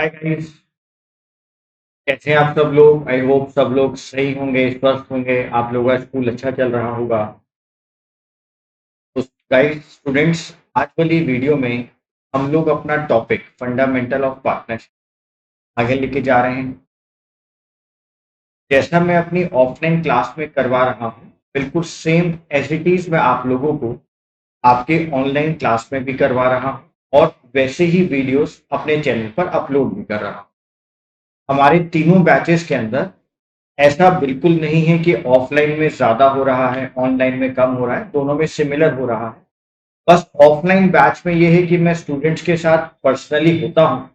Hi guys. कैसे हैं आप सब लोग? आई होप सब लोग सही होंगे, स्वस्थ होंगे। आप लोगों का स्कूल अच्छा चल रहा होगा। तो गाइस स्टूडेंट्स, आज वाली वीडियो में हम लोग अपना टॉपिक फंडामेंटल ऑफ पार्टनरशिप आगे लेके जा रहे हैं। जैसा मैं अपनी ऑफलाइन क्लास में करवा रहा हूँ, बिल्कुल सेम एज इट इज मैं आप लोगों को आपके ऑनलाइन क्लास में भी करवा रहा हूँ और वैसे ही वीडियोस अपने चैनल पर अपलोड भी कर रहा हूँ। हमारे तीनों बैचेस के अंदर ऐसा बिल्कुल नहीं है कि ऑफलाइन में ज़्यादा हो रहा है, ऑनलाइन में कम हो रहा है, दोनों में सिमिलर हो रहा है। बस ऑफलाइन बैच में ये है कि मैं स्टूडेंट्स के साथ पर्सनली होता हूँ,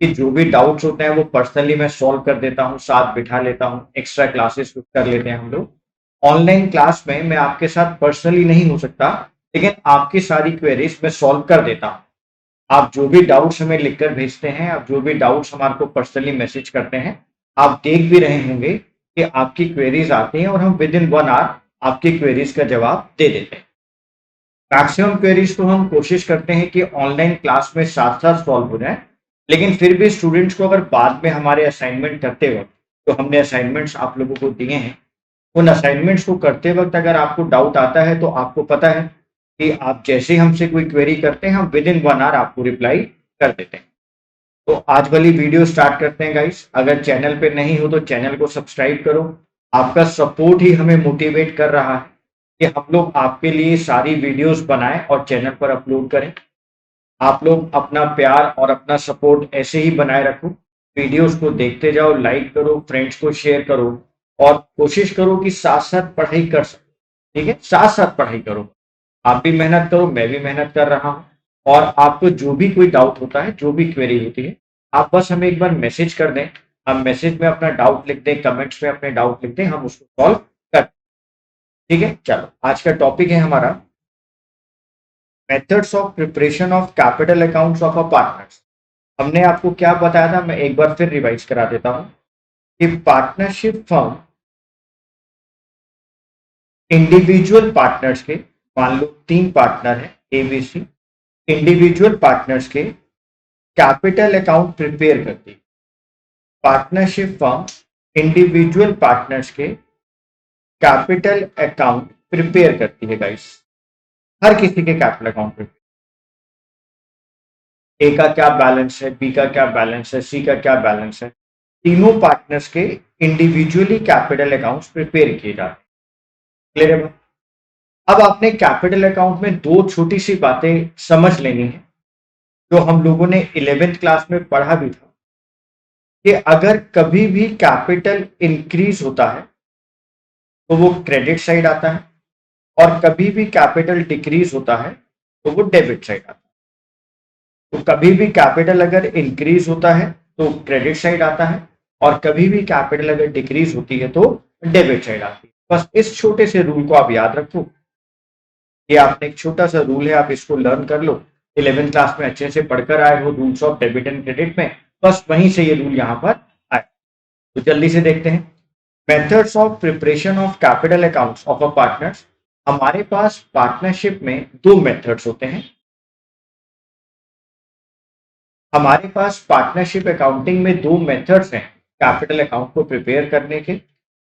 कि जो भी डाउट्स होते हैं वो पर्सनली मैं सॉल्व कर देता हूँ, साथ बिठा लेता हूँ, एक्स्ट्रा क्लासेस कर लेते हैं हम लोग। ऑनलाइन क्लास में मैं आपके साथ पर्सनली नहीं हो सकता, लेकिन आपकी सारी क्वेरीज मैं सॉल्व कर देता हूँ। आप जो भी डाउट्स हमें लिखकर भेजते हैं, आप जो भी डाउट्स हमारे को पर्सनली मैसेज करते हैं, आप देख भी रहे होंगे कि आपकी क्वेरीज आती हैं और हम विद इन 1 आवर आपकी क्वेरीज का जवाब दे देते हैं। मैक्सिमम क्वेरीज तो हम कोशिश करते हैं कि ऑनलाइन क्लास में साथ साथ सॉल्व हो जाए, लेकिन फिर भी स्टूडेंट्स को अगर बाद में हमारे असाइनमेंट करते वक्त, तो हमने असाइनमेंट्स आप लोगों को दिए हैं, उन असाइनमेंट्स को करते वक्त अगर आपको डाउट आता है तो आपको पता है कि आप जैसे ही हमसे कोई क्वेरी करते हैं, हम विद इन 1 आवर आपको रिप्लाई कर देते हैं। तो आज वाली वीडियो स्टार्ट करते हैं गाइस। अगर चैनल पे नहीं हो तो चैनल को सब्सक्राइब करो। आपका सपोर्ट ही हमें मोटिवेट कर रहा है कि हम लोग आपके लिए सारी वीडियोस बनाएं और चैनल पर अपलोड करें। आप लोग अपना प्यार और अपना सपोर्ट ऐसे ही बनाए रखो। वीडियोस को देखते जाओ, लाइक करो, फ्रेंड्स को शेयर करो और कोशिश करो कि साथ साथ पढ़ाई कर सको। ठीक है, साथ साथ पढ़ाई करो। आप भी मेहनत करो, मैं भी मेहनत कर रहा हूँ। और आपको जो भी कोई डाउट होता है, जो भी क्वेरी होती है, आप बस हमें एक बार मैसेज कर दें। हम मैसेज में अपना डाउट लिख दें, कमेंट्स में अपने डाउट लिख दें, हम उसको सॉल्व कर। ठीक है, चलो आज का टॉपिक है हमारा methods of preparation of capital accounts of a partners. हमने आपको क्या बताया था, मैं एक बार फिर रिवाइज करा देता हूं कि पार्टनरशिप फर्म इंडिविजुअल पार्टनर्स के, मान लो 3 पार्टनर है एबीसी, इंडिविजुअल पार्टनर्स के कैपिटल अकाउंट प्रिपेयर करती है। पार्टनरशिप फर्म इंडिविजुअल पार्टनर्स के कैपिटल अकाउंट प्रिपेयर करती है गाइस। हर किसी के कैपिटल अकाउंट प्रिपेयर, ए का क्या बैलेंस है, बी का क्या बैलेंस है, सी का क्या बैलेंस है, तीनों पार्टनर्स के इंडिविजुअली कैपिटल अकाउंट्स प्रिपेयर किए जाते हैं। क्लियर है? अब आपने कैपिटल अकाउंट में दो छोटी सी बातें समझ लेनी है, जो हम लोगों ने 11th क्लास में पढ़ा भी था, कि अगर कभी भी कैपिटल इंक्रीज होता है तो वो क्रेडिट साइड आता है, और कभी भी कैपिटल डिक्रीज होता है तो वो डेबिट साइड आता है। तो कभी भी कैपिटल अगर इंक्रीज होता है तो क्रेडिट साइड आता है, और कभी भी कैपिटल अगर डिक्रीज होती है तो डेबिट साइड आती है। बस इस छोटे से रूल को आप याद रखो। ये आपने एक छोटा सा रूल है, आप इसको लर्न कर लो। 11th क्लास में अच्छे से पढ़कर आए हो rules of debit and credit में, बस वहीं से ये रूल यहाँ पर आए। तो जल्दी से देखते हैं methods of preparation of capital accounts of a partners. हमारे पास पार्टनरशिप में दो मेथड्स होते हैं। हमारे पास पार्टनरशिप अकाउंटिंग में दो मेथड्स हैं कैपिटल अकाउंट को प्रिपेयर करने के।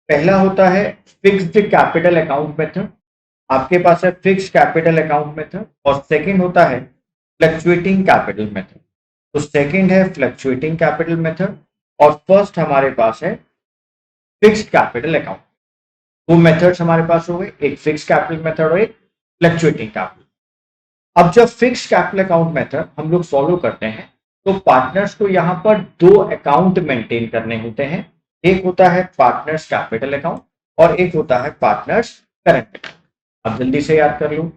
पहला होता है फिक्स्ड कैपिटल अकाउंट मेथड, आपके पास है फिक्स्ड कैपिटल अकाउंट मेथड। और सेकंड होता है फ्लक्चुएटिंग कैपिटल मेथड। तो सेकंड है फ्लक्चुएटिंग कैपिटल मेथड और फर्स्ट हमारे पास है फिक्स्ड कैपिटल अकाउंट। दो मेथड्स हमारे पास हो गए, एक फिक्स्ड कैपिटल मेथड और एक फ्लक्चुएटिंग कैपिटल। अब जब फिक्स्ड कैपिटल अकाउंट मेथड हम लोग फॉलो करते हैं, तो पार्टनर्स को यहां पर दो अकाउंट मेंटेन करने होते हैं। एक होता है पार्टनर्स कैपिटल अकाउंट और एक होता है पार्टनर्स करंट अकाउंट। अब जल्दी से याद कर लो,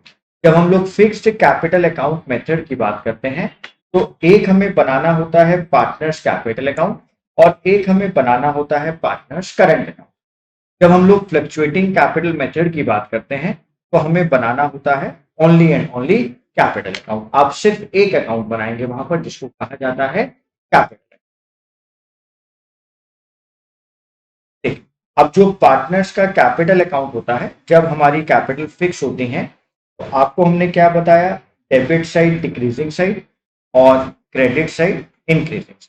जब हम लोग फिक्स्ड कैपिटल अकाउंट मेथड की बात करते हैं, तो एक हमें बनाना होता है पार्टनर्स कैपिटल अकाउंट और एक हमें बनाना होता है पार्टनर्स करंट अकाउंट। जब हम लोग फ्लक्चुएटिंग कैपिटल मेथड की बात करते हैं, तो हमें बनाना होता है only and only capital account. आप सिर्फ एक अकाउंट बनाएंगे वहां पर, जिसको कहा जाता है कैपिटल। ठीक, अब जो पार्टनर्स का कैपिटल अकाउंट होता है, जब हमारी कैपिटल फिक्स होती है, तो आपको हमने क्या बताया, डेबिट साइड डिक्रीजिंग साइड और क्रेडिट साइड इंक्रीजिंग साइड।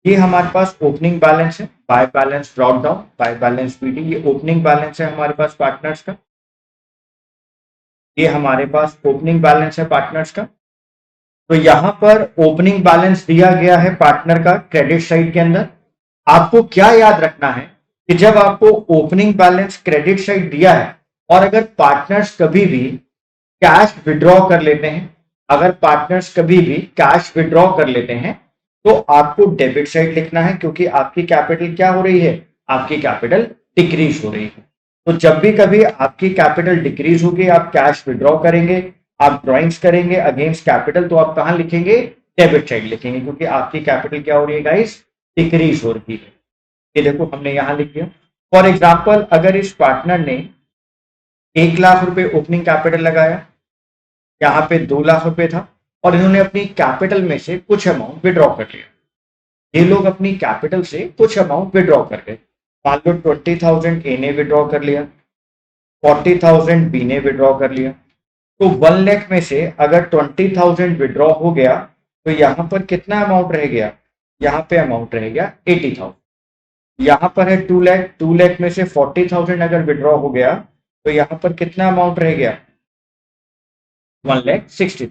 ये हमारे पास ओपनिंग बैलेंस है, by balance brought down, by balance BT, ये ओपनिंग बैलेंस है हमारे पास पार्टनर्स का। ये हमारे पास ओपनिंग बैलेंस है पार्टनर्स का। तो यहां पर ओपनिंग बैलेंस दिया गया है पार्टनर का क्रेडिट साइड के अंदर। आपको क्या याद रखना है कि जब आपको ओपनिंग बैलेंस क्रेडिट साइड दिया है और अगर पार्टनर्स कभी भी कैश विड्रॉ कर लेते हैं, अगर पार्टनर्स कभी भी कैश विड्रॉ कर लेते हैं तो आपको डेबिट साइड लिखना है, क्योंकि आपकी कैपिटल क्या हो रही है, आपकी कैपिटल डिक्रीज हो रही है। तो जब भी कभी आपकी कैपिटल डिक्रीज होगी, आप कैश विड्रॉ करेंगे, आप ड्रॉइंग्स करेंगे अगेंस्ट कैपिटल, तो आप कहां लिखेंगे, डेबिट साइड लिखेंगे, क्योंकि आपकी कैपिटल क्या हो रही है गाइस, डिक्रीज हो रही है। ये देखो हमने यहां लिख दिया। फॉर एग्जाम्पल अगर इस पार्टनर ने 1 लाख रुपए ओपनिंग कैपिटल लगाया, यहाँ पे 2 लाख रुपए था और इन्होंने अपनी कैपिटल में से कुछ अमाउंट विड्रॉ कर लिया। ये लोग अपनी कैपिटल से कुछ अमाउंट विड्रॉ कर गए। मान लो 20,000 ए ने विड्रॉ कर लिया, 40,000 बी ने विड्रॉ कर लिया। तो 1 लाख में से अगर 20,000 विड्रॉ हो गया तो यहाँ पर कितना अमाउंट रह गया, यहाँ पे अमाउंट रह गया 80,000। यहाँ पर है 2 लाख, 2 लाख में से 40,000 अगर विड्रॉ हो गया तो यहाँ पर कितना अमाउंट रह गया, 1,60,000।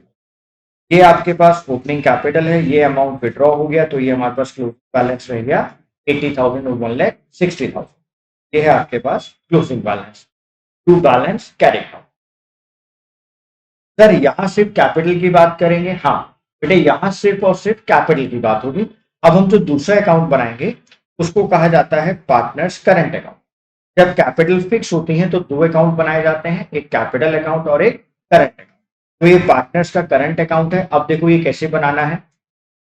ये आपके पास ओपनिंग कैपिटल है, ये अमाउंट विड्रॉ हो गया तो ये हमारे पास क्लोजिंग बैलेंस रह गया 80,000 और 1,60,000। ये है आपके पास closing balance to balance carry account. Sir यहां सिर्फ कैपिटल की बात करेंगे, हाँ बेटे यहां सिर्फ और सिर्फ कैपिटल की बात होगी। अब हम जो दूसरा अकाउंट बनाएंगे उसको कहा जाता है पार्टनर्स करंट अकाउंट। जब कैपिटल फिक्स होती है तो 2 अकाउंट बनाए जाते हैं, एक कैपिटल अकाउंट और एक करंट अकाउंट। तो ये पार्टनर्स का करंट अकाउंट है। अब देखो ये कैसे बनाना है।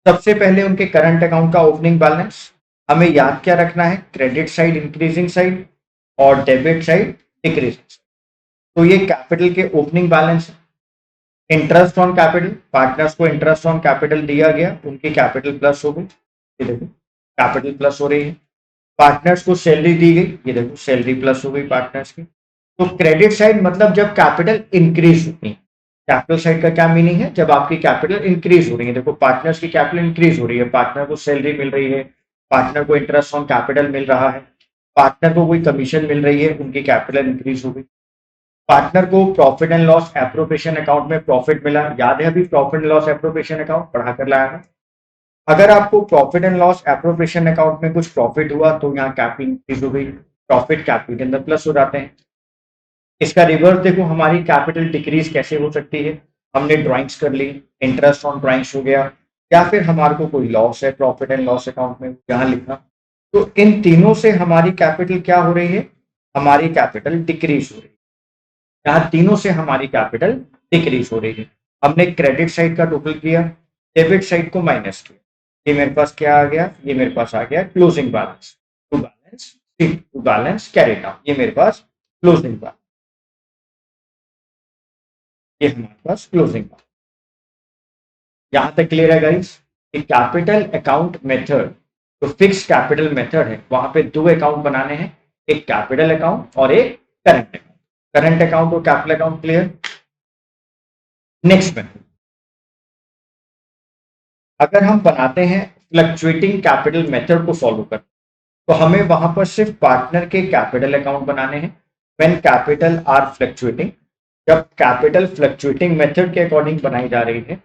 सबसे पहले उनके करंट अकाउंट का ओपनिंग बैलेंस हमें याद क्या रखना है, क्रेडिट साइड इंक्रीजिंग साइड और डेबिट साइड डिक्रीजिंग। तो ये कैपिटल के ओपनिंग बैलेंस है। इंटरेस्ट ऑन कैपिटल, पार्टनर्स को इंटरेस्ट ऑन कैपिटल दिया गया, उनकी कैपिटल प्लस हो गई, ये देखो कैपिटल प्लस हो रही है। पार्टनर्स को सैलरी दी गई, ये देखो सैलरी प्लस हो गई पार्टनर्स की। तो क्रेडिट साइड मतलब जब कैपिटल इंक्रीज होती है। कैपिटल साइड का क्या मीनिंग है, जब आपकी कैपिटल इंक्रीज हो रही है। देखो पार्टनर्स की कैपिटल इंक्रीज हो रही है, पार्टनर को सैलरी मिल रही है, पार्टनर को इंटरेस्ट ऑन कैपिटल मिल रहा है, पार्टनर को कोई कमीशन मिल रही है, उनकी कैपिटल इंक्रीज हो गई। पार्टनर को profit and loss appropriation account में प्रॉफिट मिला, याद है अभी profit and loss appropriation account पढ़ा कर लाया है। अगर आपको profit and loss appropriation account में कुछ प्रॉफिट हुआ तो यहाँ कैपिटल इंक्रीज हो गई, प्रॉफिट कैपिटल के अंदर प्लस हो जाते हैं। इसका रिवर्स देखो, हमारी कैपिटल डिक्रीज कैसे हो सकती है। हमने ड्राइंग्स कर ली, इंटरेस्ट ऑन ड्राइंग्स हो गया, या फिर हमारे को कोई लॉस है प्रॉफिट एंड लॉस अकाउंट में यहाँ लिखा। तो इन तीनों से हमारी कैपिटल क्या हो रही है, हमारी कैपिटल डिक्रीज हो रही है। यहाँ तीनों से हमारी कैपिटल डिक्रीज हो रही है। हमने क्रेडिट साइड का टोटल किया, डेबिट साइड को माइनस किया। ये मेरे पास क्या आ गया, ये मेरे पास आ गया closing balance to balance carry account. ये मेरे पास क्लोजिंग बैलेंस, ये हमारे पास क्लोजिंग बैलेंस। यहां तक क्लियर है गाइस। कैपिटल अकाउंट मेथड, जो फिक्स कैपिटल मेथड है, वहां पे 2 अकाउंट बनाने हैं, एक कैपिटल अकाउंट और एक करंट अकाउंट। करंट अकाउंट और capital account clear. Next method, अगर हम बनाते हैं फ्लक्चुएटिंग कैपिटल मेथड को फॉलो कर, तो हमें वहां पर सिर्फ पार्टनर के कैपिटल अकाउंट बनाने हैं व्हेन कैपिटल आर फ्लक्चुएटिंग। जब कैपिटल फ्लक्चुएटिंग मेथड के अकॉर्डिंग बनाई जा रही है,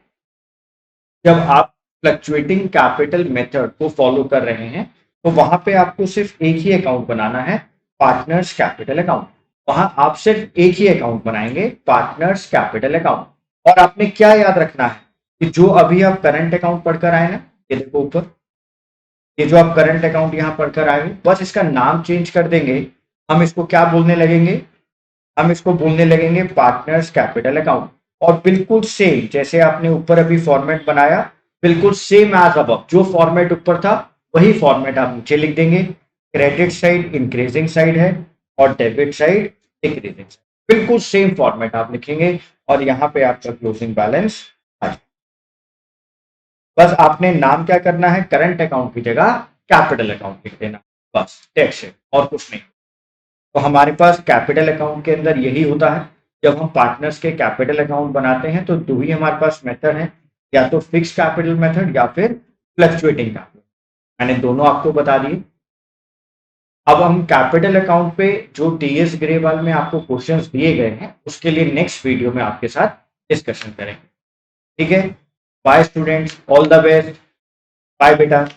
जब आप फ्लक्चुएटिंग कैपिटल मेथड को फॉलो कर रहे हैं, तो वहां पे आपको सिर्फ एक ही अकाउंट बनाना है, पार्टनर्स कैपिटल अकाउंट। वहां आप सिर्फ एक ही अकाउंट बनाएंगे, पार्टनर्स कैपिटल अकाउंट। और आपने क्या याद रखना है कि जो अभी आप करंट अकाउंट पढ़कर आए ना, ये देखो ऊपर, ये जो आप करंट अकाउंट यहां पढ़कर आए, बस इसका नाम चेंज कर देंगे। हम इसको क्या बोलने लगेंगे, हम इसको बोलने लगेंगे पार्टनर्स कैपिटल अकाउंट। और बिल्कुल सेम जैसे आपने ऊपर अभी फॉर्मेट बनाया, बिल्कुल सेम एज अब, जो फॉर्मेट ऊपर था वही फॉर्मेट आप नीचे लिख देंगे। क्रेडिट साइड इंक्रीजिंग साइड है और डेबिट साइड डिक्रीजिंग साइड, बिल्कुल सेम फॉर्मेट आप लिखेंगे और यहाँ पे आपका क्लोजिंग बैलेंस आ जाए। बस आपने नाम क्या करना है, करंट अकाउंट की जगह कैपिटल अकाउंट लिख देना, बस दैट्स इट, और कुछ नहीं। तो हमारे पास कैपिटल अकाउंट के अंदर यही होता है। जब हम पार्टनर्स के कैपिटल अकाउंट बनाते हैं तो दो ही हमारे पास मेथड है, या तो फिक्स कैपिटल मेथड या फिर फ्लक्चुएटिंग कैपिटल। मैंने दोनों आपको बता दिए। अब हम कैपिटल अकाउंट पे जो टीएस ग्रेवाल में आपको क्वेश्चंस दिए गए हैं उसके लिए नेक्स्ट वीडियो में आपके साथ डिस्कशन करेंगे। ठीक है, bye students, all the best, bye बेटा।